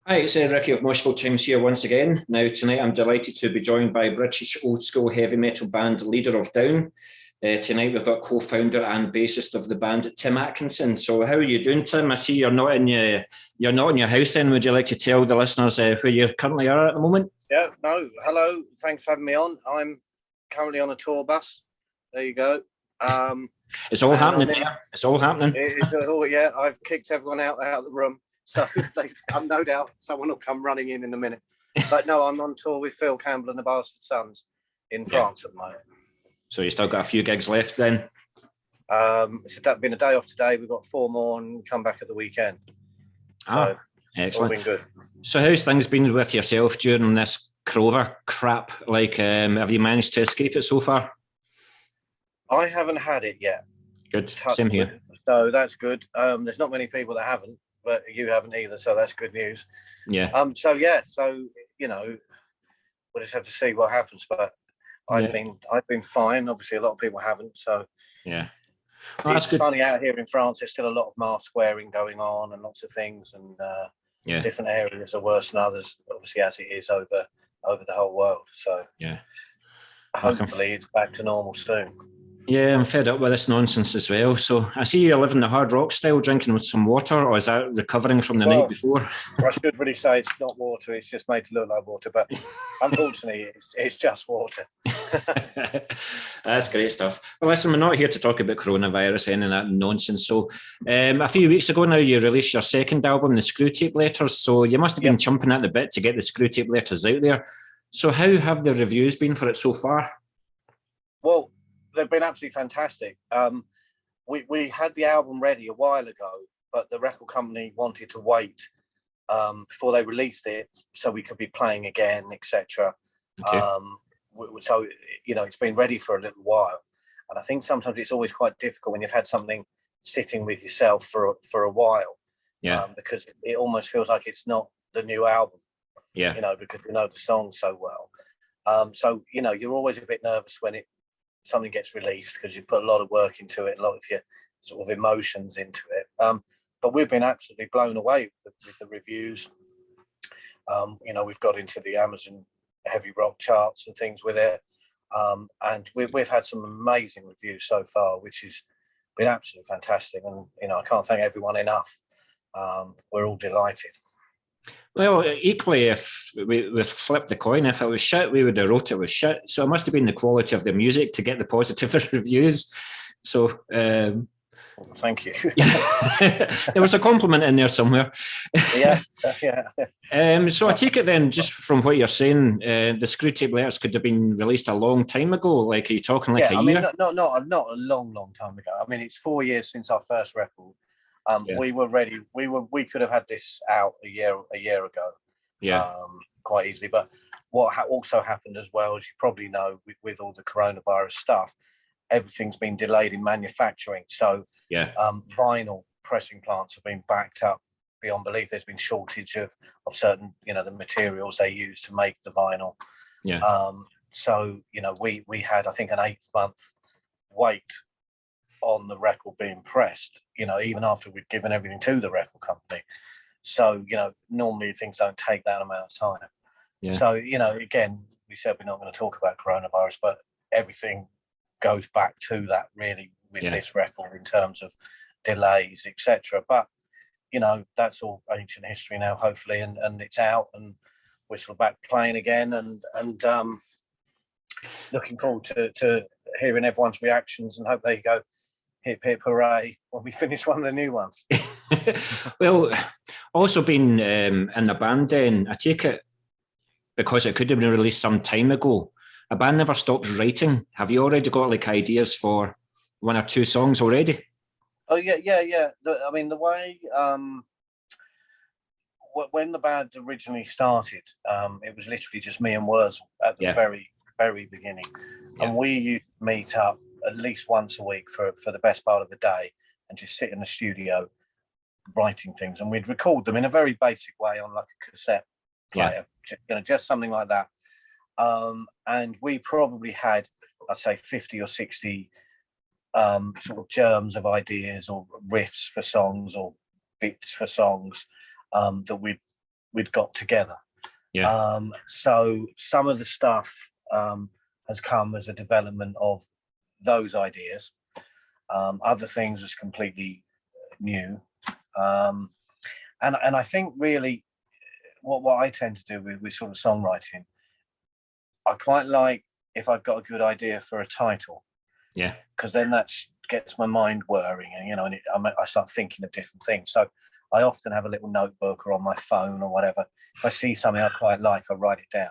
Hi, it's Ricky of Moshville Times here once again. Now, tonight I'm delighted to be joined by British old school heavy metal band Leader of Down. Tonight we've got co-founder and bassist of the band, Tim Atkinson. So how are you doing, Tim? I see you're not in your house then. Would you like to tell the listeners where you currently are at the moment? Yeah, no, hello. Thanks for having me on. I'm currently on a tour bus. There you go. It's all happening there. It's all happening. Yeah, I've kicked everyone out of the room. So I'm no doubt someone will come running in a minute. But no, I'm on tour with Phil Campbell and the Bastard Sons in France at the moment. So you still got a few gigs left then? It's been a day off today. We've got 4 more and come back at the weekend. So, excellent. All been good. So how's things been with yourself during this Crover crap? Have you managed to escape it so far? I haven't had it yet. Good. Same here. So that's good. There's not many people that haven't, but you haven't either, so that's good news. Yeah. So you know, we'll just have to see what happens. But I've been fine. Obviously, a lot of people haven't. So yeah, it's funny out here in France. There's still a lot of mask wearing going on and lots of things, and different areas are worse than others. Obviously, as it is over the whole world. So yeah, hopefully it's back to normal soon. Yeah, I'm fed up with this nonsense as well. So I see you're living the hard rock style, drinking with some water, or is that recovering from the night before? I should really say it's not water. It's just made to look like water, but unfortunately, it's just water. That's great stuff. Well, listen, we're not here to talk about coronavirus, any of that nonsense. So a few weeks ago now, you released your second album, the Screwtape Letters. So you must have been chomping at the bit to get the Screwtape Letters out there. So how have the reviews been for it so far? Well, they've been absolutely fantastic. We had the album ready a while ago, but the record company wanted to wait before they released it so we could be playing again, etc. Okay. So it's been ready for a little while, and I think sometimes it's always quite difficult when you've had something sitting with yourself for a while, because it almost feels like it's not the new album, because you know the song so well. So you're always a bit nervous when something gets released because you put a lot of work into it, a lot of your sort of emotions into it. But we've been absolutely blown away with the reviews. We've got into the Amazon heavy rock charts and things with it. And we've had some amazing reviews so far, which has been absolutely fantastic. And, I can't thank everyone enough. We're all delighted. Well, equally, if we flipped the coin, if it was shit, we would have wrote it was shit. So it must have been the quality of the music to get the positive reviews. So thank you. There was a compliment in there somewhere. Yeah. So I take it then, just from what you're saying, the Screwtape Letters could have been released a long time ago. Like, are you talking like a year? Not a long time ago. I mean, it's 4 years since our first record. We were ready. We could have had this out a year ago, quite easily. But what also happened as well, as you probably know, with all the coronavirus stuff, everything's been delayed in manufacturing. So vinyl pressing plants have been backed up beyond belief. There's been shortage of certain, the materials they use to make the vinyl. So we had, I think, an 8-month wait on the record being pressed, even after we'd given everything to the record company. So, normally things don't take that amount of time. So, again, we said we're not going to talk about coronavirus, but everything goes back to that really with this record in terms of delays, etc. But, that's all ancient history now, hopefully, and it's out and we're sort of back playing again and looking forward to hearing everyone's reactions and hope they go, hip hip hooray when we finish one of the new ones. Well, also been in the band then, I take it, because it could have been released some time ago, a band never stops writing. Have you already got like ideas for 1 or 2 songs already? Oh yeah. I mean, the way when the band originally started, it was literally just me and Wurzel at the very, very beginning. And we used to meet up at least once a week for the best part of the day and just sit in the studio writing things, and we'd record them in a very basic way on like a cassette player, just something like that. And we probably had, I'd say, 50 or 60 sort of germs of ideas or riffs for songs or bits for songs that we'd we'd got together. Yeah. So some of the stuff has come as a development of those ideas. Other things was completely new. And I think really what I tend to do with sort of songwriting, I quite like if I've got a good idea for a title. Yeah. Because then that gets my mind whirring, and I start thinking of different things. So I often have a little notebook or on my phone or whatever. If I see something I quite like, I write it down,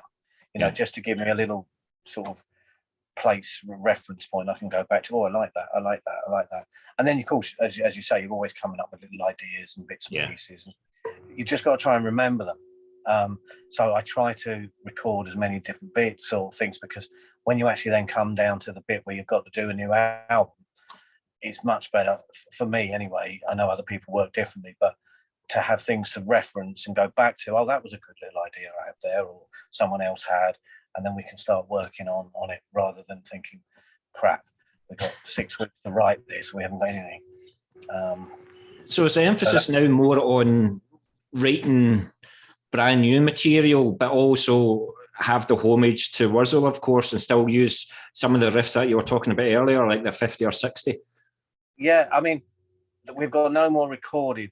just to give me a little sort of place reference point. I can go back to, I like that. And then, of course, as you say, you're always coming up with little ideas and bits and pieces. And you just got to try and remember them. So I try to record as many different bits or things, because when you actually then come down to the bit where you've got to do a new album, it's much better for me anyway. I know other people work differently, but to have things to reference and go back to, that was a good little idea I had there, or someone else had, and then we can start working on it, rather than thinking, crap, we've got 6 weeks to write this, we haven't got anything. So is the emphasis now more on writing brand new material, but also have the homage to Wurzel, of course, and still use some of the riffs that you were talking about earlier, like the 50 or 60? Yeah, I mean, we've got no more recorded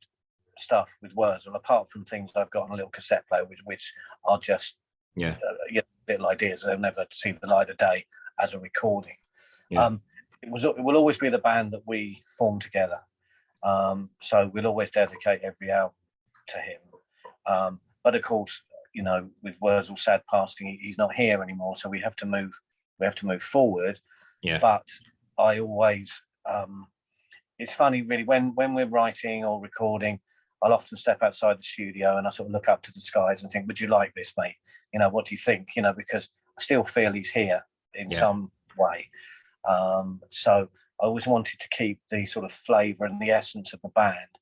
stuff with Wurzel, apart from things I've got on a little cassette player, which are just little ideas. They'll never see the light of day as a recording. It will always be the band that we form together. So we'll always dedicate every album to him. But of course, with Wurzel's sad passing, he's not here anymore, so we have to move forward. Yeah. But I always, it's funny really, when we're writing or recording, I'll often step outside the studio and I sort of look up to the skies and think, would you like this, mate? What do you think? Because I still feel he's here in some way. So I always wanted to keep the sort of flavour and the essence of the band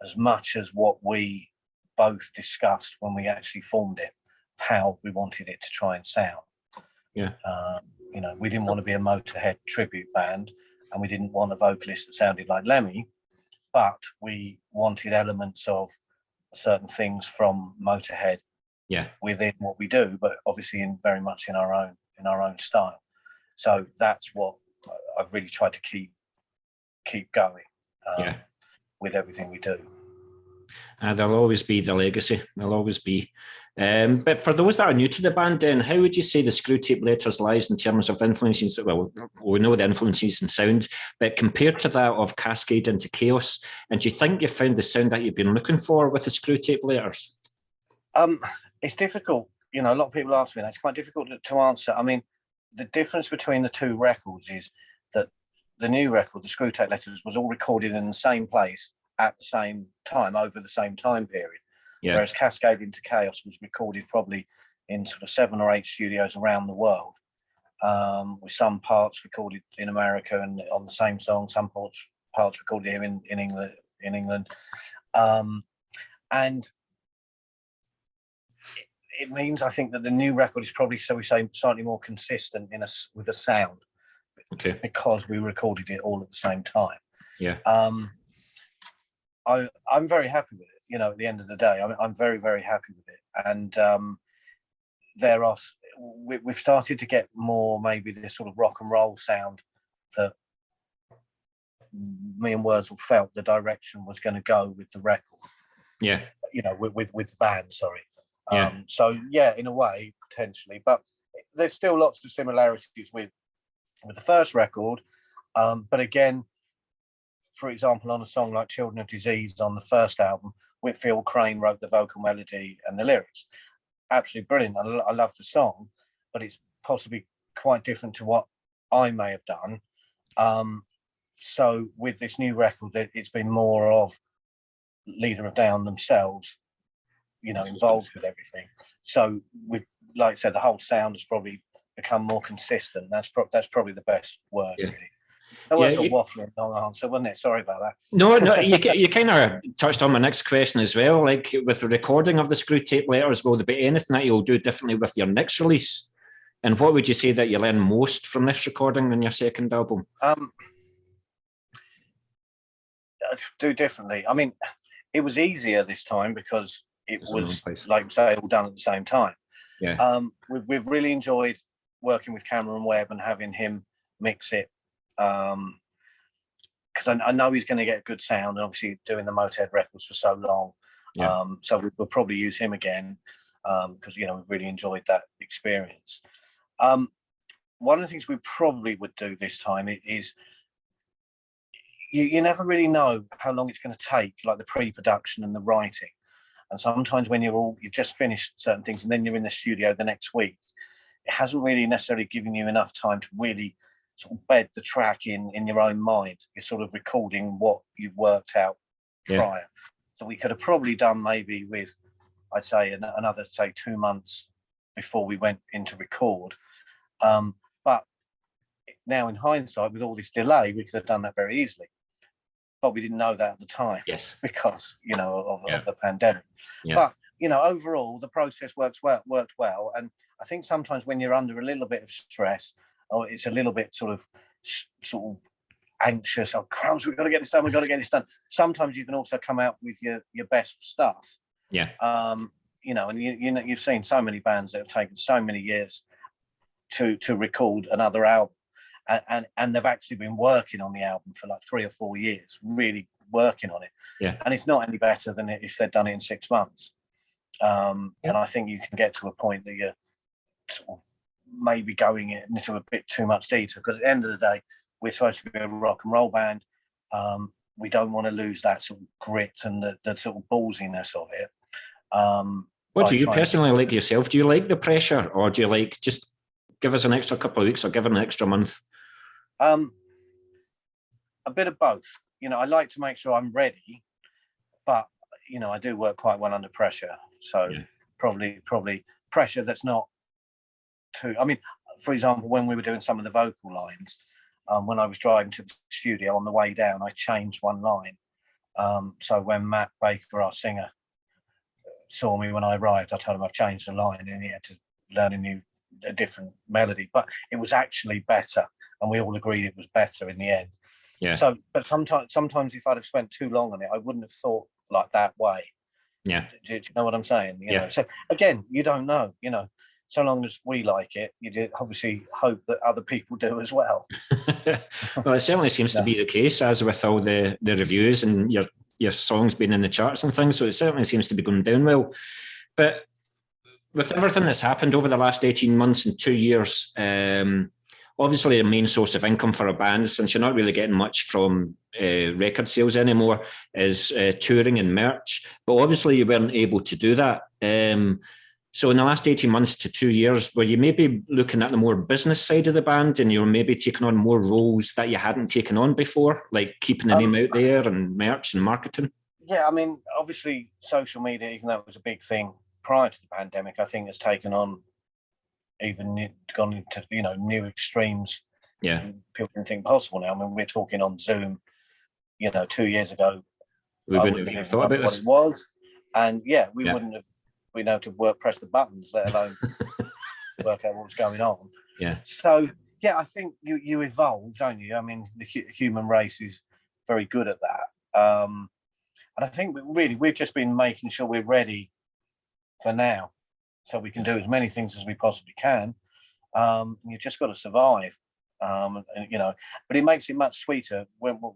as much as what we both discussed when we actually formed it, how we wanted it to try and sound. Yeah. We didn't want to be a Motorhead tribute band, and we didn't want a vocalist that sounded like Lemmy, but we wanted elements of certain things from Motorhead within what we do, but obviously very much in our own style. So that's what I've really tried to keep going with everything we do. And there'll always be the legacy. There'll always be. But for those that are new to the band, then, how would you say the Screwtape Letters lies in terms of influences? Well, we know the influences in sound, but compared to that of Cascade into Chaos, and do you think you found the sound that you've been looking for with the Screwtape Letters? It's difficult. A lot of people ask me that. It's quite difficult to answer. I mean, the difference between the two records is that the new record, the Screwtape Letters, was all recorded in the same place at the same time, over the same time period. Yeah. Whereas Cascade into Chaos was recorded probably in sort of 7 or 8 studios around the world, with some parts recorded in America and on the same song, some parts recorded here in England. And it means, I think, that the new record is probably, so we say, slightly more consistent with the sound. Okay. Because we recorded it all at the same time. Yeah. I'm very happy with it. At the end of the day, I'm very, very happy with it. And we've started to get more maybe this sort of rock and roll sound that me and Wurzel felt the direction was going to go with the record. Yeah. With the band, sorry. Yeah. So yeah, in a way, potentially, but there's still lots of similarities with the first record. But again, for example, on a song like Children of Disease on the first album, Whitfield Crane wrote the vocal melody and the lyrics. Absolutely brilliant. I love the song, but it's possibly quite different to what I may have done. So with this new record, it's been more of Leader of Down themselves, involved with everything. So with, like I said, the whole sound has probably become more consistent. That's probably the best word, really. That was a waffling long answer, wasn't it? Sorry about that. No, you kind of touched on my next question as well. Like, with the recording of the Screwtape Letters, will there be anything that you'll do differently with your next release? And what would you say that you learned most from this recording in your second album? Do differently. I mean, it was easier this time because it was, like say, all done at the same time. Yeah. We've really enjoyed working with Cameron Webb and having him mix it, because I know he's going to get a good sound, and obviously doing the Motorhead records for so long. Yeah. So we'll probably use him again, because we've really enjoyed that experience. One of the things we probably would do this time is you never really know how long it's going to take, like the pre-production and the writing. And sometimes when you've just finished certain things and then you're in the studio the next week, it hasn't really necessarily given you enough time to really sort of bed the track in your own mind. You're sort of recording what you've worked out prior. So we could have probably done maybe with, I'd say, another, say, 2 months before we went into record. But now in hindsight, with all this delay, we could have done that very easily. But we didn't know that at the time, because of the pandemic. But overall, the process worked well. And I think sometimes when you're under a little bit of stress, or it's a little bit sort of anxious, oh crumbs, we've got to get this done. Sometimes you can also come out with your best stuff. Yeah. And you've seen so many bands that have taken so many years to record another album. And they've actually been working on the album for like 3 or 4 years, really working on it. Yeah. And it's not any better than if they'd done it in 6 months. And I think you can get to a point that you're sort of maybe going into a bit too much detail, because at the end of the day, we're supposed to be a rock and roll band. We don't want to lose that sort of grit and the sort of ballsiness of it. What do you personally like yourself? Do you like the pressure, or do you like just give us an extra couple of weeks or give it an extra month? A bit of both. I like to make sure I'm ready, but I do work quite well under pressure. So probably pressure that's not too. I mean, for example, when we were doing some of the vocal lines, when I was driving to the studio on the way down, I changed one line. So when Matt Baker, our singer, saw me when I arrived, I told him I've changed the line, and he had to learn a different melody, but it was actually better, and we all agreed it was better in the end. Yeah. So, but sometimes if I'd have spent too long on it, I wouldn't have thought like that way. Yeah. Do you know what I'm saying? You know? So again, you don't know. So long as we like it, you do obviously hope that other people do as well. Well, it certainly seems to be the case, as with all the reviews and your songs being in the charts and things. So it certainly seems to be going down well. But with everything that's happened over the last 18 months and 2 years, obviously the main source of income for a band, since you're not really getting much from record sales anymore, is touring and merch. But obviously you weren't able to do that. So in the last 18 months to 2 years, were you maybe looking at the more business side of the band, and you were maybe taking on more roles that you hadn't taken on before, like keeping the name out there and merch and marketing? Yeah, I mean, obviously social media, even though it was a big thing prior to the pandemic, I think has taken on gone into new extremes. Yeah, people didn't think possible now. I mean, we're talking on Zoom. 2 years ago, we wouldn't have even thought about what it was, and we wouldn't have been able to press the buttons, let alone work out what was going on. Yeah. So I think you evolve, don't you? I mean, the human race is very good at that, and I think we've just been making sure we're ready for now, so we can do as many things as we possibly can. You've just got to survive, but it makes it much sweeter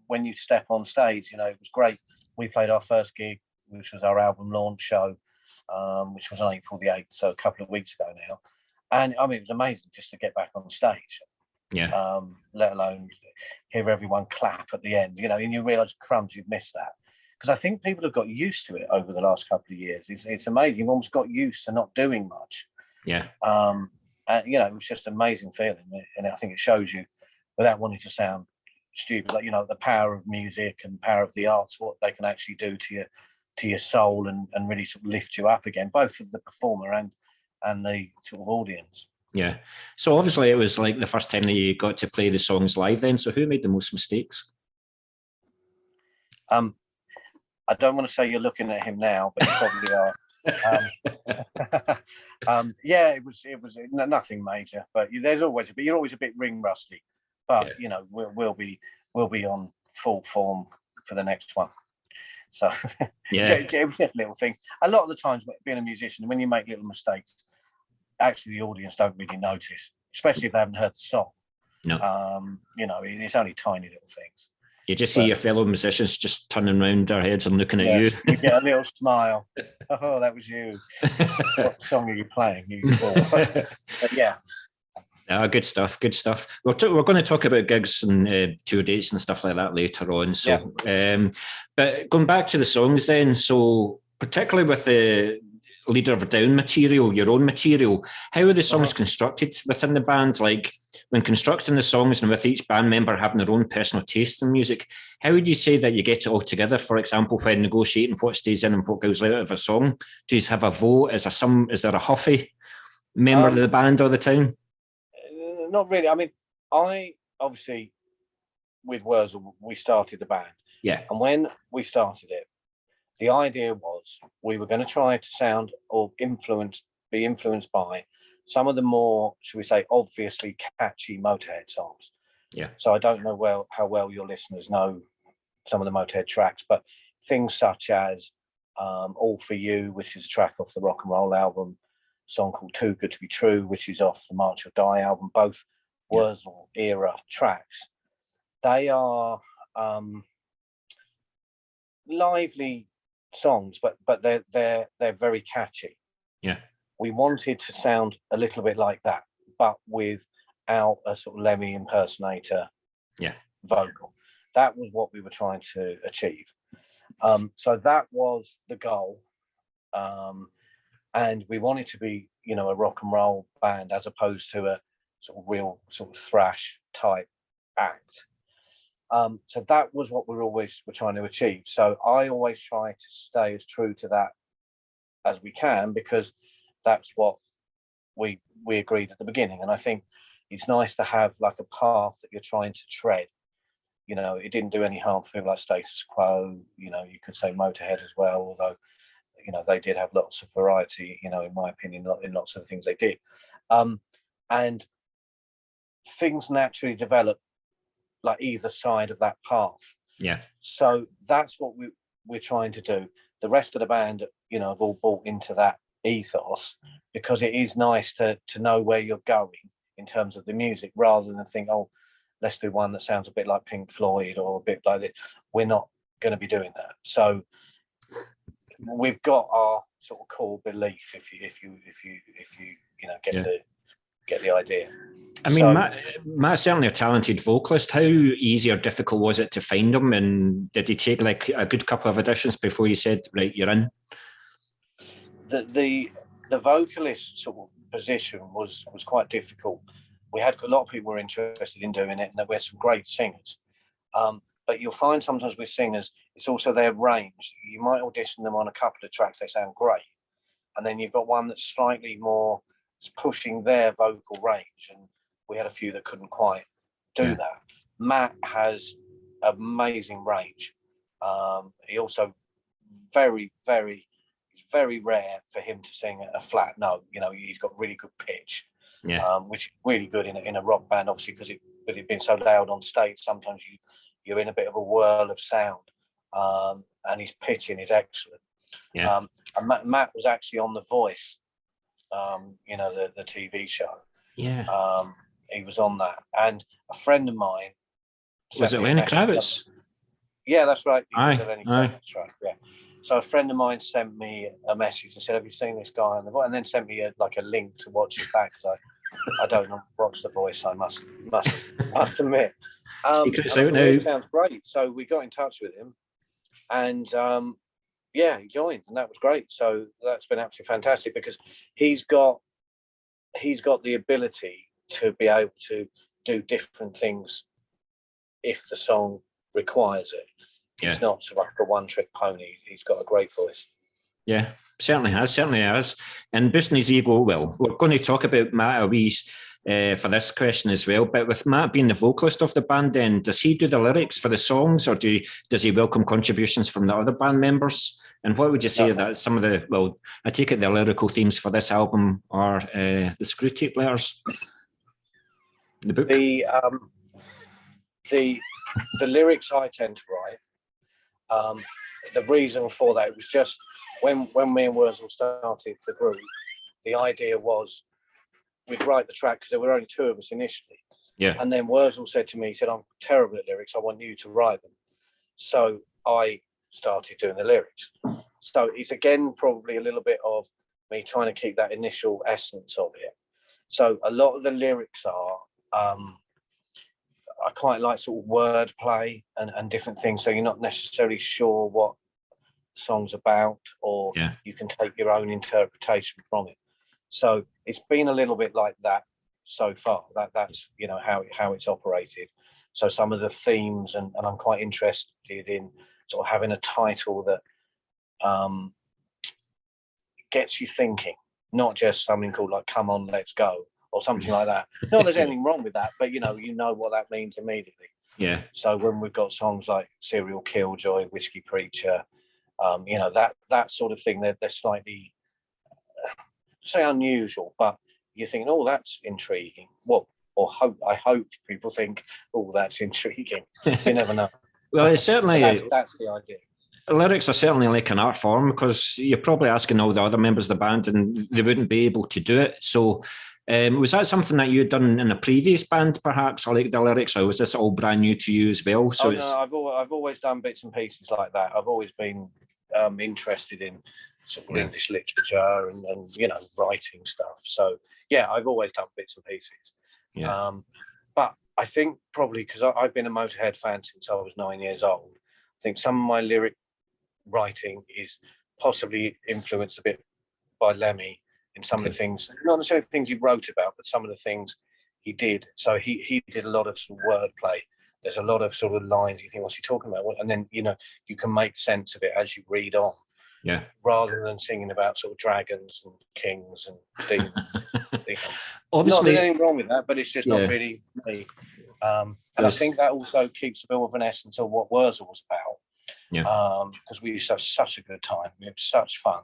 when you step on stage. It was great. We played our first gig, which was our album launch show, which was on April the 8th, so a couple of weeks ago now. And I mean, it was amazing just to get back on stage. Yeah. Let alone hear everyone clap at the end, and you realise, crumbs, you've missed that. Because I think people have got used to it over the last couple of years. It's amazing. You've almost got used to not doing much. Yeah. And, it was just an amazing feeling. And I think it shows you, without wanting to sound stupid, like, the power of music and power of the arts, what they can actually do to your soul and really sort of lift you up again, both for the performer and the sort of audience. Yeah. So obviously it was like the first time that you got to play the songs live then. So who made the most mistakes? I don't want to say you're looking at him now, but you probably are. It was nothing major, but you're always a bit ring rusty. But we'll be on full form for the next one. So yeah, little things. A lot of the times, being a musician, when you make little mistakes, actually the audience don't really notice, especially if they haven't heard the song. no. You know, it's only tiny little things. You just see your fellow musicians just turning around their heads and looking at you. You get a little smile. Oh, that was you. What song are you playing? But yeah. Good stuff. Good stuff. We're going to talk about gigs and tour dates and stuff like that later on. So, but going back to the songs then, so particularly with the Leader of Down material, your own material, how are the songs constructed within the band? Like when constructing the songs and with each band member having their own personal taste in music, how would you say that you get it all together? For example, when negotiating what stays in and what goes out of a song, do you have a vote? Is there a Huffy member of the band all the time? Not really. I mean, I obviously with Wurzel, we started the band. Yeah. And when we started it, the idea was we were going to try to sound or be influenced by some of the more, should we say, obviously catchy Motorhead songs. Yeah. So I don't know how well your listeners know some of the Motorhead tracks, but things such as All For You, which is a track off the Rock and Roll album, a song called Too Good To Be True, which is off the March or Die album, both Wurzel era tracks. They are lively songs, but they're very catchy. Yeah. We wanted to sound a little bit like that, but without a sort of Lemmy impersonator vocal. That was what we were trying to achieve. So that was the goal. And we wanted to be, a rock and roll band as opposed to a sort of real sort of thrash type act. So that was what we were trying to achieve. So I always try to stay as true to that as we can, because that's what we agreed at the beginning. And I think it's nice to have like a path that you're trying to tread. It didn't do any harm for people like Status Quo. You could say Motorhead as well, although they did have lots of variety, in my opinion, in lots of the things they did. And things naturally develop like either side of that path. Yeah. So that's what we're trying to do. The rest of the band, have all bought into that ethos, because it is nice to know where you're going in terms of the music, rather than think, oh, let's do one that sounds a bit like Pink Floyd or a bit like this. We're not going to be doing that. So we've got our sort of core belief, if you get the idea. I mean, Matt's certainly a talented vocalist. How easy or difficult was it to find him? And did he take like a good couple of auditions before you said, right, you're in? The vocalist sort of position was quite difficult. We had a lot of people were interested in doing it, and there were some great singers. But you'll find sometimes with singers, it's also their range. You might audition them on a couple of tracks, they sound great. And then you've got one that's slightly more pushing their vocal range. And we had a few that couldn't quite do that. Matt has amazing range. He also very, very, it's very rare for him to sing a flat note. He's got really good pitch, which is really good in a rock band, obviously, because it being so loud on stage, sometimes you're in a bit of a whirl of sound, and his pitching is excellent. Yeah. And Matt was actually on The Voice, the TV show. Yeah. He was on that, and a friend of mine. Was it Lenny Kravitz? Yeah, that's right. Aye. Right. Yeah. So a friend of mine sent me a message and said, "Have you seen this guy on The Voice?" And then sent me a link to watch it back, because I don't watch The Voice. I must admit. Secrets out now. It sounds great. So we got in touch with him, and he joined, and that was great. So that's been absolutely fantastic, because he's got the ability to be able to do different things if the song requires it. Yeah. He's not sort of like a one-trick pony. He's got a great voice. Yeah, certainly has. And boosting his ego, well, we're going to talk about Matt a wee for this question as well. But with Matt being the vocalist of the band, then does he do the lyrics for the songs, or does he welcome contributions from the other band members? And what would you say that some of I take it the lyrical themes for this album are the Screwtape Letters, the book? The lyrics I tend to write. The reason for that was just when me and Wurzel started the group, the idea was we'd write the track because there were only two of us initially. Yeah. And then Wurzel said to me, he said, I'm terrible at lyrics. I want you to write them. So I started doing the lyrics. So it's again probably a little bit of me trying to keep that initial essence of it. So a lot of the lyrics are, I quite like sort of wordplay and different things. So you're not necessarily sure what the song's about, or you can take your own interpretation from it. So it's been a little bit like that so far. That's you know how it's operated. So some of the themes, and I'm quite interested in sort of having a title that gets you thinking, not just something called like "Come On, Let's Go" or something like that. Not there's anything wrong with that, but you know what that means immediately. Yeah. So when we've got songs like "Serial Killjoy," "Whiskey Preacher," you know that sort of thing, they're slightly say unusual, but you're thinking, oh, that's intriguing. Well, I hope people think, oh, that's intriguing. You never know. Well, it's certainly that's the idea. Lyrics are certainly like an art form, because you're probably asking all the other members of the band and they wouldn't be able to do it. So was that something that you had done in a previous band, perhaps, or like the lyrics, or was this all brand new to you as well? So no, I've always done bits and pieces like that. I've always been interested in sort of English literature and you know, writing stuff. So yeah, I've always done bits and pieces. Yeah. But I think probably because I've been a Motorhead fan since I was 9 years old, I think some of my lyric writing is possibly influenced a bit by Lemmy in some of the things, not necessarily things he wrote about, but some of the things he did. So he did a lot of sort of wordplay. There's a lot of sort of lines you think, what's he talking about? And then, you know, you can make sense of it as you read on. Yeah. Rather than singing about sort of dragons and kings and demons. Obviously, not that anything wrong with that, but it's just not really me. And I think that also keeps a bit of an essence of what Wurzel was about. Yeah. Because we used to have such a good time. We had such fun.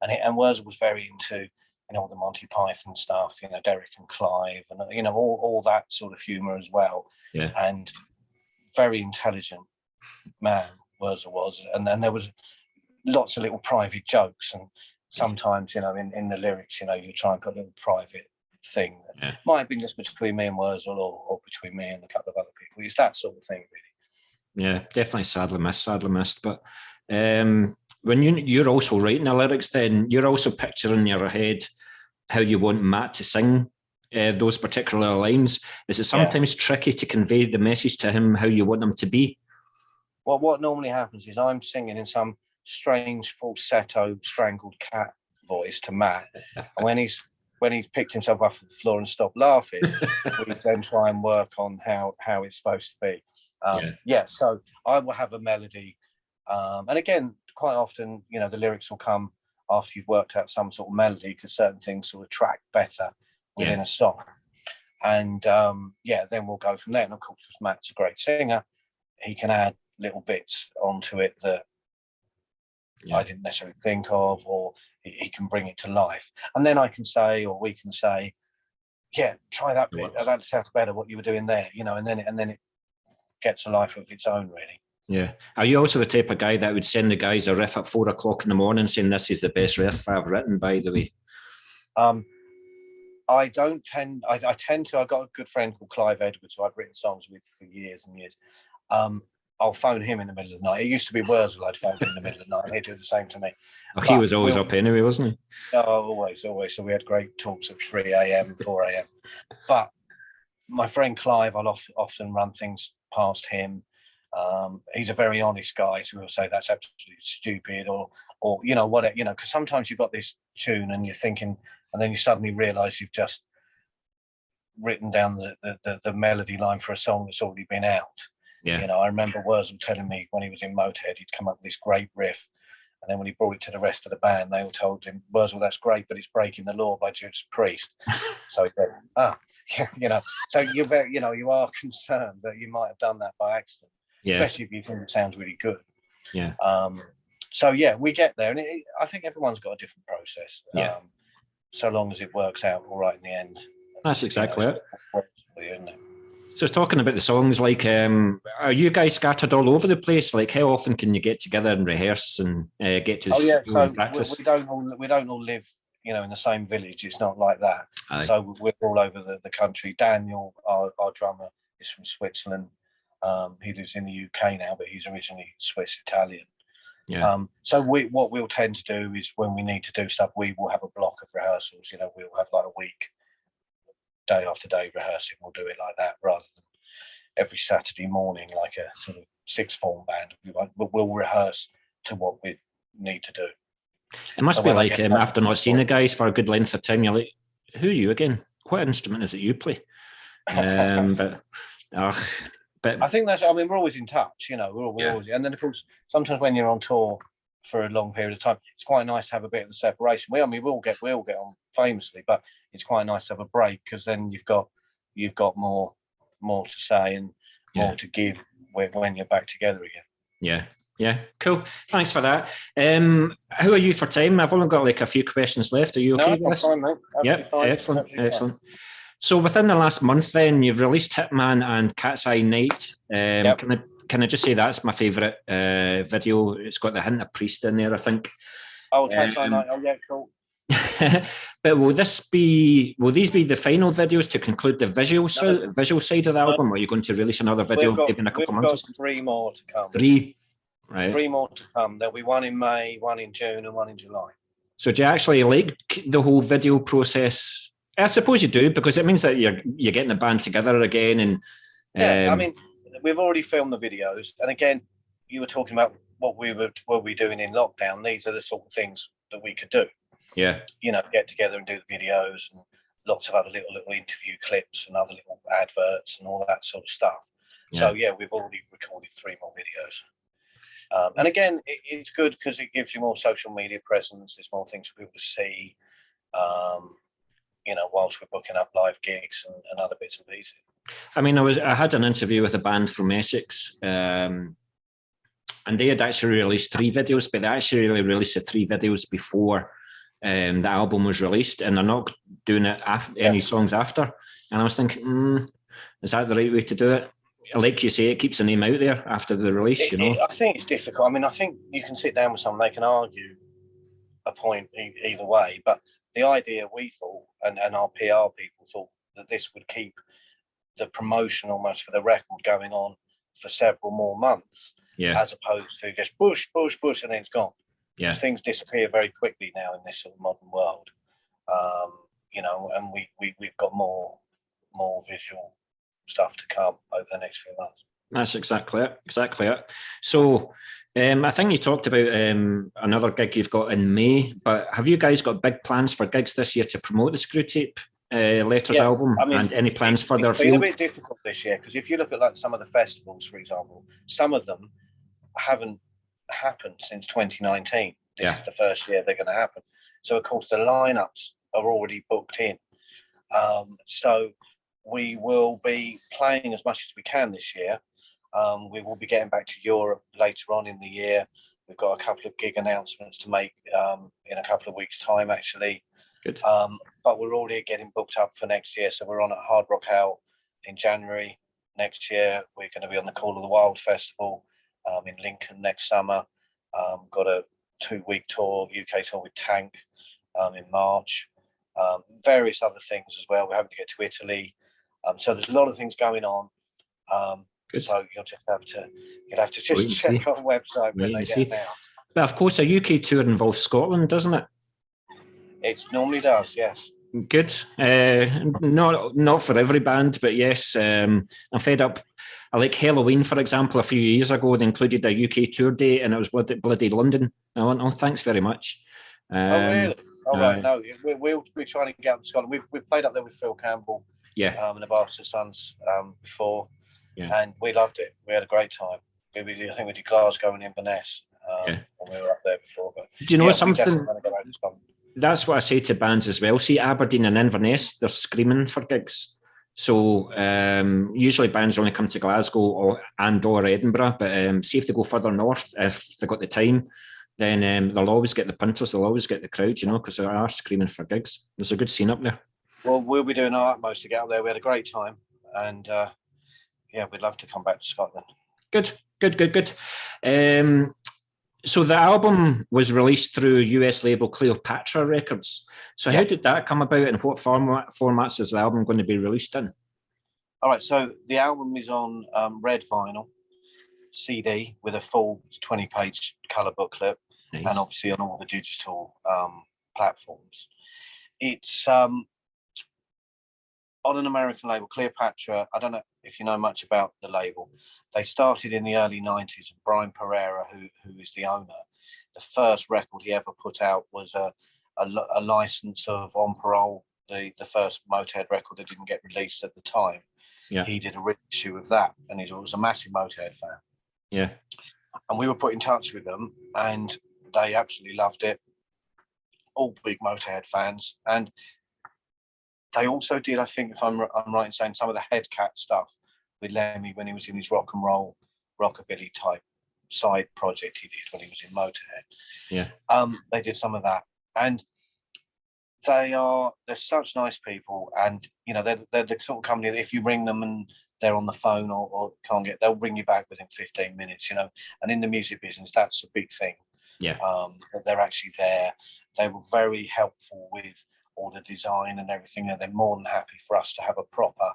And Wurzel was very into, you know, all the Monty Python stuff, you know, Derek and Clive, and, you know, all that sort of humour as well. Yeah. And very intelligent man, Wurzel was. And then there was lots of little private jokes, and sometimes, you know, in the lyrics, you know, you try and put a little private thing that might have been just between me and Wurzel, or between me and a couple of other people. It's that sort of thing, really. Yeah, definitely sadly missed. But when you're also writing the lyrics, then you're also picturing in your head how you want Matt to sing those particular lines. Is it sometimes tricky to convey the message to him how you want them to be? Well, what normally happens is I'm singing in some strange falsetto strangled cat voice to Matt, and when he's picked himself up from the floor and stopped laughing, we then try and work on how it's supposed to be. So I will have a melody, and again, quite often, you know, the lyrics will come after you've worked out some sort of melody, because certain things sort of track better within a song. And then we'll go from there. And of course, because Matt's a great singer, he can add little bits onto it that I didn't necessarily think of, or he can bring it to life. And then I can say, or we can say, try that bit. That sounds better, what you were doing there, you know, and then it gets a life of its own, really. Yeah. Are you also the type of guy that would send the guys a riff at 4 o'clock in the morning saying, this is the best riff I've written, by the way? I tend to, I've got a good friend called Clive Edwards, who I've written songs with for years and years. I'll phone him in the middle of the night. It used to be Wurzel I'd phone him in the middle of the night, and he'd do the same to me. He was always up anyway, wasn't he? Oh, always. So we had great talks at 3 a.m, 4 a.m. But my friend Clive, I'll often run things past him. He's a very honest guy, so he'll say that's absolutely stupid, or you know what, you know, because sometimes you've got this tune and you're thinking, and then you suddenly realise you've just written down the melody line for a song that's already been out. Yeah. You know, I remember Wurzel telling me when he was in Motorhead, he'd come up with this great riff, and then when he brought it to the rest of the band, they all told him, Wurzel, that's great, but it's breaking the law by Judas Priest. So he said, you know, so you're very, you know, you are concerned that you might have done that by accident, especially if you think it sounds really good. Yeah. So we get there, and I think everyone's got a different process. So long as it works out all right in the end. That's exactly it. For you, isn't it? So talking about the songs, like, are you guys scattered all over the place? Like, how often can you get together and rehearse and get to the studio and practice? We don't all live, you know, in the same village. It's not like that. Aye. So we're all over the country. Daniel, our drummer, is from Switzerland. He lives in the UK now, but he's originally Swiss Italian. Yeah. So what we'll tend to do is when we need to do stuff, we will have a block of rehearsals. You know, we'll have like a week, day after day rehearsing. We'll do it like that rather than every Saturday morning like a sort of sixth form band. We'll rehearse to what we need to do. It must be like after not seeing the guys for a good length of time, you're like, who are you again? What instrument is it you play? But I think that's, I mean, we're always in touch, you know, we're always, and then of course, sometimes when you're on tour for a long period of time, it's quite nice to have a bit of a separation. We all get on famously, but it's quite nice to have a break because then you've got more to say and more to give when you're back together again. Yeah, cool. Thanks for that. Who are you for time? I've only got like a few questions left. Are you okay with this? Fine, mate. Yep, excellent. So within the last month, then you've released Hitman and Cat's Eye Night. Can I just say that's my favourite video? It's got the hint of Priest in there, I think. Oh, Cat's Eye Night. Oh, yeah, cool. But will these be the final videos to conclude the visual side of the album, or are you going to release another video maybe in a couple of months? We've got 3 more to come. 3? Right. 3 more to come. There'll be 1 in May, 1 in June, and 1 in July. So do you actually like the whole video process? I suppose you do, because it means that you're getting the band together again. And I mean, we've already filmed the videos, and again, you were talking about what we were doing in lockdown. These are the sort of things that we could do. Yeah, you know, get together and do the videos and lots of other little interview clips and other little adverts and all that sort of stuff. Yeah. So yeah, we've already recorded 3 more videos. And again, it's good because it gives you more social media presence. There's more things for people to see. You know, whilst we're booking up live gigs and other bits and pieces. I mean, I had an interview with a band from Essex, and they had actually released 3 videos, but they actually released the 3 videos before the album was released, and they're not doing it any songs after. And I was thinking, is that the right way to do it? Like you say, it keeps the name out there after the release, you know? I think it's difficult. I mean, I think you can sit down with someone, they can argue a point either way, but the idea we thought, and our PR people thought, that this would keep the promotion almost for the record going on for several more months, as opposed to just push, and then it's gone. Yeah, things disappear very quickly now in this sort of modern world, you know, and we've got more visual stuff to come over the next few months. That's exactly it. So I think you talked about another gig you've got in May, but have you guys got big plans for gigs this year to promote the Screwtape Letters album? I mean, and any plans further afield? It's been a bit difficult this year because if you look at like some of the festivals, for example, some of them haven't happened since 2019. This is the first year they're going to happen. So of course the lineups are already booked in. So we will be playing as much as we can this year. We will be getting back to Europe later on in the year. We've got a couple of gig announcements to make in a couple of weeks' time, actually. Good. But we're already getting booked up for next year. So we're on at Hard Rock Hell in January next year. We're going to be on the Call of the Wild Festival in Lincoln next summer. Got a 2-week tour, UK tour with Tank in March. Various other things as well. We're having to get to Italy. So there's a lot of things going on. Good. So you'll have to just check our website when they get announced. But of course, a UK tour involves Scotland, doesn't it? It normally does, yes. Good. Not for every band, but yes, I'm fed up. I like Halloween, for example. A few years ago, they included a UK tour date, and it was bloody London. I went, oh, thanks very much. Oh, really? All right. No, we'll be trying to get up to Scotland. We've played up there with Phil Campbell, and the Bastard Sons before, and we loved it. We had a great time. I think we did Glasgow and Inverness when we were up there before. But do you know something? That's what I say to bands as well. See, Aberdeen and Inverness, they're screaming for gigs. So usually bands only come to Glasgow or Edinburgh, but see if they go further north, if they've got the time, then they'll always get the punters, they'll always get the crowd, you know, because they are screaming for gigs. There's a good scene up there. Well, we'll be doing our utmost to get up there. We had a great time, and we'd love to come back to Scotland. Good. So the album was released through US label Cleopatra Records. So how did that come about, and what formats is the album going to be released in? All right, so the album is on red vinyl, CD with a full 20-page colour booklet, nice. And obviously on all the digital platforms. It's on an American label, Cleopatra. I don't know if you know much about the label. They started in the early 90s. Brian Pereira, who is the owner, the first record he ever put out was a license of On Parole, the first Motorhead record that didn't get released at the time. Yeah. He did a reissue of that, and he was a massive Motorhead fan. Yeah. And we were put in touch with them, and they absolutely loved it. All big Motorhead fans. And they also did, I think, if I'm right in saying, some of the Headcat stuff with Lemmy when he was in his rock and roll, rockabilly type side project he did when he was in Motorhead. Yeah. They did some of that. And they're such nice people, and you know they're the sort of company that if you ring them and they're on the phone or can't get, they'll ring you back within 15 minutes, you know. And in the music business, that's a big thing. Yeah. That they're actually there. They were very helpful with all the design and everything, and they're more than happy for us to have a proper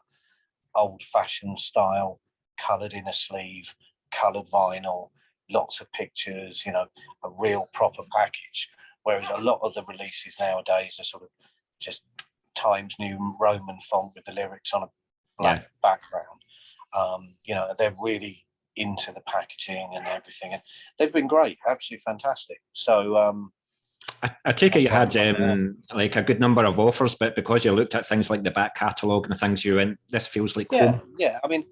old-fashioned style, coloured inner sleeve, coloured vinyl, lots of pictures, you know, a real proper package. Whereas a lot of the releases nowadays are sort of just Times New Roman font with the lyrics on a black background. You know, they're really into the packaging and everything, and they've been great, absolutely fantastic. So I take it you had like a good number of offers, but because you looked at things like the back catalogue and the things you went, this feels like home. Yeah. I mean,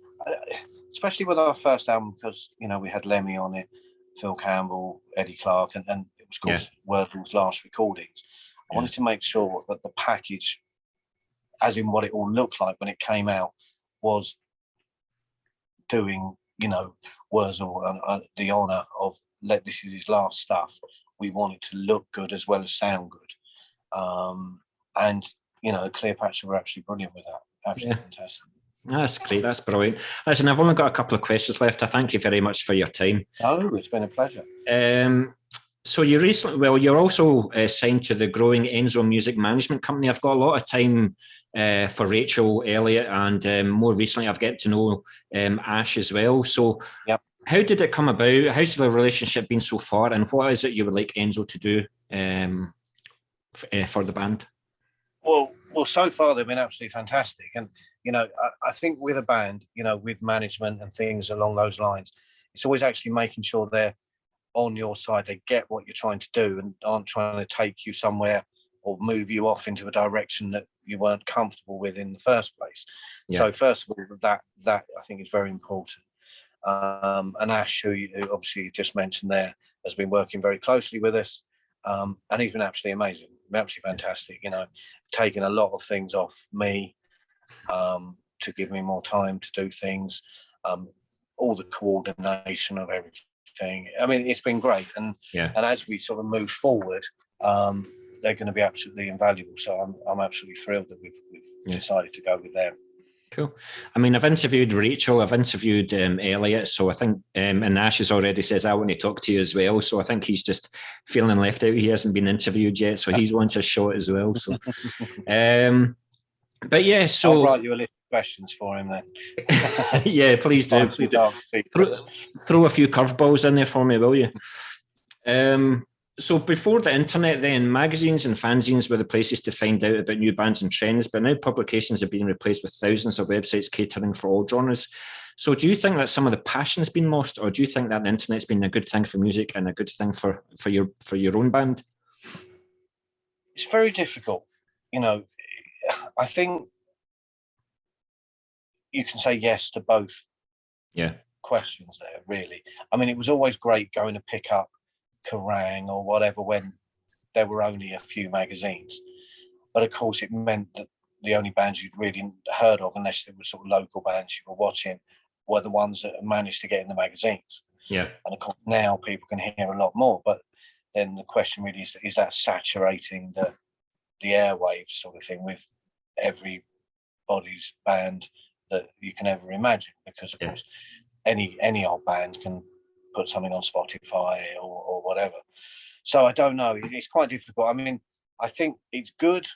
especially with our first album, because you know we had Lemmy on it, Phil Campbell, Eddie Clark, and it was called Wurzel's Last Recordings. I wanted to make sure that the package, as in what it all looked like when it came out, was doing, you know, Wurzel the honour of this is his last stuff. We want it to look good as well as sound good. And, you know, Cleopatra were absolutely brilliant with that. Absolutely fantastic. That's great. That's brilliant. Listen, I've only got a couple of questions left. I thank you very much for your time. Oh, it's been a pleasure. So you're also signed to the growing Enso Music Management company. I've got a lot of time for Rachel Elliott, and more recently I've get to know Ash as well. So how did it come about? How's the relationship been so far, and what is it you would like Enso to do for the band? Well, so far they've been absolutely fantastic. And, you know, I think with a band, you know, with management and things along those lines, it's always actually making sure they're on your side, they get what you're trying to do and aren't trying to take you somewhere or move you off into a direction that you weren't comfortable with in the first place. So first of all, that I think is very important. And Ash, who obviously just mentioned there, has been working very closely with us, and he's been absolutely amazing, absolutely fantastic, you know, taking a lot of things off me to give me more time to do things, all the coordination of everything. I mean, it's been great, and as we sort of move forward, they're going to be absolutely invaluable. So I'm absolutely thrilled that we've decided to go with them. Cool. I mean, I've interviewed Rachel, I've interviewed Elliot, so I think, and Ash has already says I want to talk to you as well. So I think he's just feeling left out. He hasn't been interviewed yet, so he wants a shot as well. So, but yeah, so I'll write you a list of questions for him then. Yeah, please do. Please do. Throw a few curveballs in there for me, will you? So before the internet, then magazines and fanzines were the places to find out about new bands and trends, but now publications have been replaced with thousands of websites catering for all genres. So do you think that some of the passion's been lost, or do you think that the internet's been a good thing for music and a good thing for your own band? It's very difficult. You know, I think you can say yes to both questions there, really. I mean, it was always great going to pick up Kerrang or whatever when there were only a few magazines, but of course it meant that the only bands you'd really heard of, unless they were sort of local bands you were watching, were the ones that managed to get in the magazines. And of course now people can hear a lot more, but then the question really is that saturating the airwaves sort of thing, with everybody's band that you can ever imagine, because of course any old band can put something on Spotify or whatever. So I don't know. It's quite difficult. I mean, I think it's good,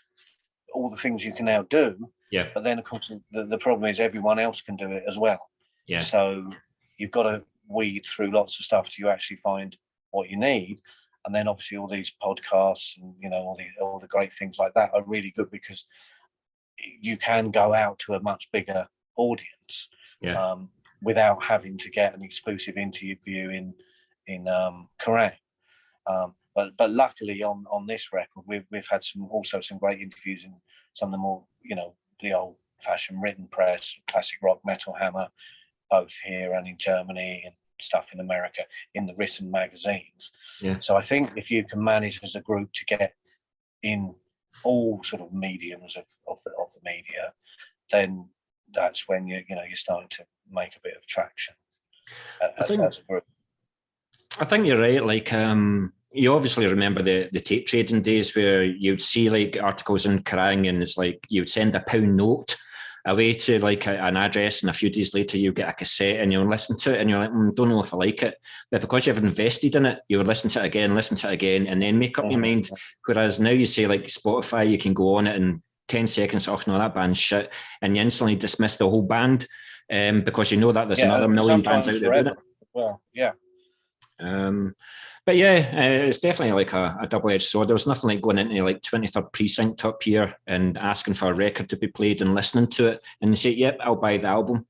all the things you can now do. Yeah. But then, of course, the problem is everyone else can do it as well. Yeah. So you've got to weed through lots of stuff till you actually find what you need. And then obviously all these podcasts and, you know, all the great things like that are really good, because you can go out to a much bigger audience without having to get an exclusive interview in Kerrang. But luckily on this record, we've had some great interviews in some of the more, you know, the old-fashioned written press, classic rock, Metal Hammer, both here and in Germany, and stuff in America, in the written magazines. Yeah. So I think if you can manage as a group to get in all sort of mediums of the media, then that's when you're starting to make a bit of traction as a group. I think you're right. Like, you obviously remember the tape trading days where you'd see like articles in Kerrang, and it's like you'd send a £1 note away to like an address, and a few days later you get a cassette and you'll listen to it and you're like, don't know if I like it. But because you've invested in it, you would listen to it again, and then make up your mind. Whereas now you say like Spotify, you can go on it in 10 seconds, oh no, that band's shit, and you instantly dismiss the whole band because you know that there's another million bands out there doing it. Well, yeah. But yeah, it's definitely like a double-edged sword. There was nothing like going into like 23rd Precinct up here and asking for a record to be played and listening to it and they say, yep, I'll buy the album.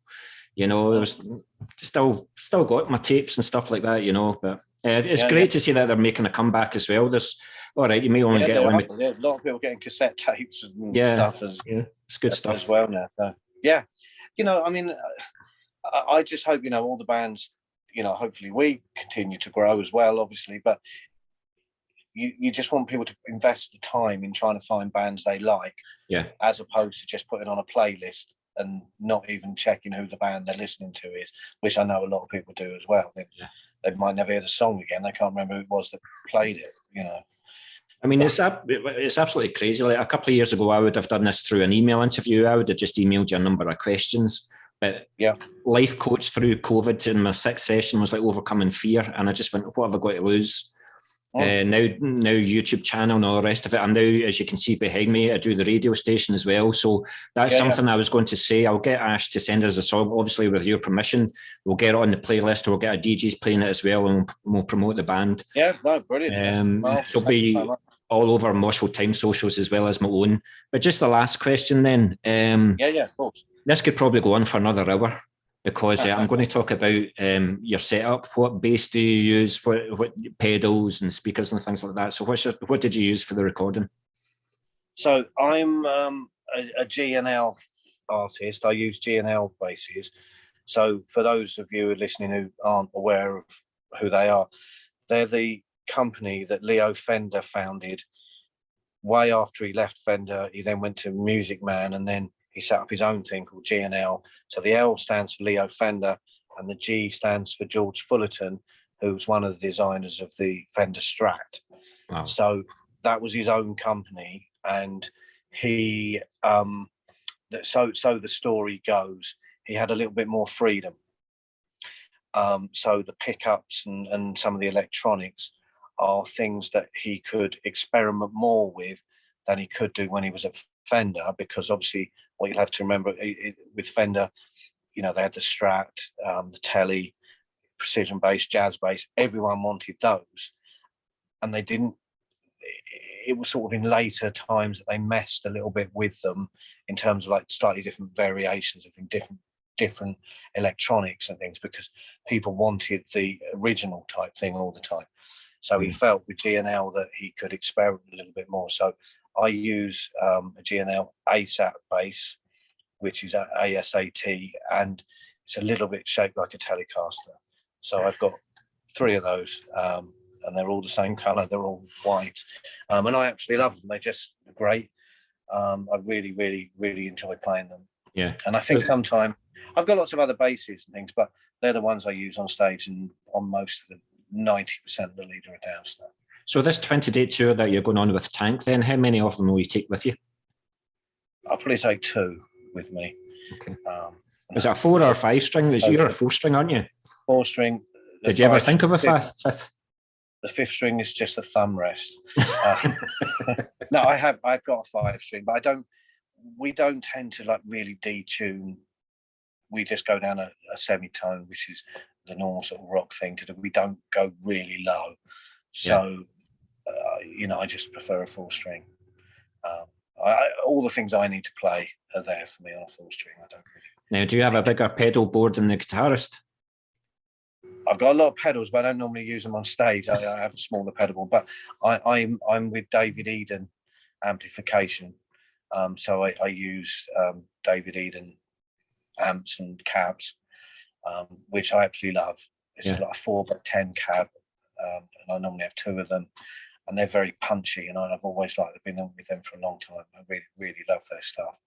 You know, it was still got my tapes and stuff like that, you know, but it's great to see that they're making a comeback as well. There's, all right, you may only get one. A lot of people getting cassette tapes and stuff. It's good stuff as well now. So, yeah, you know, I mean, I just hope, you know, all the bands, you know, hopefully we continue to grow as well, obviously, but you just want people to invest the time in trying to find bands they like, as opposed to just putting on a playlist and not even checking who the band they're listening to is, which I know a lot of people do as well. They might never hear the song again. They can't remember who it was that played it, you know. I mean, it's absolutely crazy. Like a couple of years ago, I would have done this through an email interview. I would have just emailed you a number of questions. But life coach through COVID in my 6th session was like overcoming fear. And I just went, what have I got to lose? Now YouTube channel and all the rest of it. And now, as you can see behind me, I do the radio station as well. So that's something I was going to say. I'll get Ash to send us a song, obviously with your permission. We'll get it on the playlist. We'll get our DJs playing it as well, and we'll promote the band. Yeah, no, brilliant. So be all over Moshville Times socials as well as my own. But just the last question then. Of course. This could probably go on for another hour, because I'm going to talk about your setup. What bass do you use? What pedals and speakers and things like that? So what did you use for the recording? So I'm a G&L artist. I use G&L basses. So for those of you listening who aren't aware of who they are, they're the company that Leo Fender founded way after he left Fender. He then went to Music Man, and then he set up his own thing called G&L. So the L stands for Leo Fender, and the G stands for George Fullerton, who's one of the designers of the Fender Strat. Wow. So that was his own company, and he, so the story goes, he had a little bit more freedom. So the pickups and some of the electronics are things that he could experiment more with than he could do when he was at Fender, because obviously what you'll have to remember with Fender, you know, they had the Strat, the Telly, precision bass, jazz bass. Everyone wanted those, and they didn't. It was sort of in later times that they messed a little bit with them in terms of like slightly different variations of different electronics and things, because people wanted the original type thing all the time. So he felt with G&L that he could experiment a little bit more. So I use a G&L ASAT bass, which is ASAT, and it's a little bit shaped like a Telecaster. So I've got 3 of those, and they're all the same colour. They're all white, and I absolutely love them. They're just great. I really, really, really enjoy playing them. Yeah, and I think sometime I've got lots of other basses and things, but they're the ones I use on stage and on most of the 90% of the Leader of Down stuff. So this 20-day tour that you're going on with Tank, then how many of them will you take with you? I'll probably take 2 with me. Okay. Is it a 4 or 5 string? You're a 4 string, aren't you? 4 string. Did you ever think of a fifth? The 5th string is just a thumb rest. No, I've got a 5 string, but we don't tend to like really detune. We just go down a semitone, which is the normal sort of rock thing to do. We don't go really low. So, I just prefer a 4 string. All the things I need to play are there for me on a 4 string. I don't really. Now, do you have a bigger pedal board than the guitarist? I've got a lot of pedals, but I don't normally use them on stage. I have a smaller pedal board, but I'm with David Eden amplification. So I use David Eden amps and cabs, which I absolutely love. It's like a 4x10 cab, and I normally have 2 of them, and they're very punchy, and I've always been on with them for a long time. I really, really love their stuff.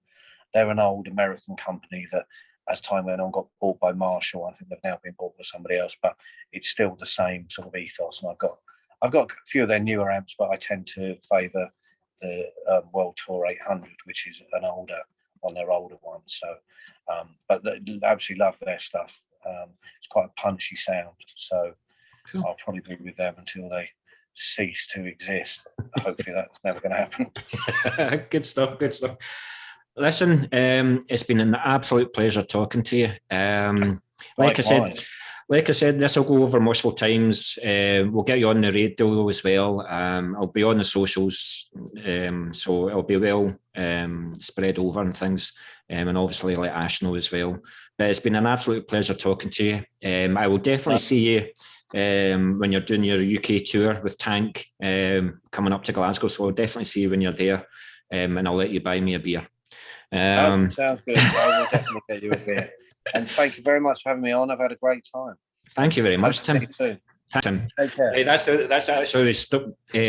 They're an old American company that, as time went on, got bought by Marshall. I think they've now been bought by somebody else, but it's still the same sort of ethos. And I've got a few of their newer amps, but I tend to favour the World Tour 800, which is one of their older ones. So, but I absolutely love their stuff. It's quite a punchy sound. So cool. I'll probably be with them until they cease to exist. Hopefully that's never going to happen. Good stuff. Listen, it's been an absolute pleasure talking to you. Like I said, this will go over Moshville Times. We'll get you on the radio as well. I'll be on the socials, so it'll be well spread over and things, and obviously let Ash know as well. But it's been an absolute pleasure talking to you. I will definitely see you when you're doing your UK tour with Tank coming up to Glasgow. So I'll definitely see you when you're there, and I'll let you buy me a beer. Sounds good. I will definitely get you a beer. And thank you very much for having me on. I've had a great time. Thank you very much, Tim. Thank you Tim. Take care. That's actually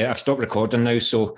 I've stopped recording now. So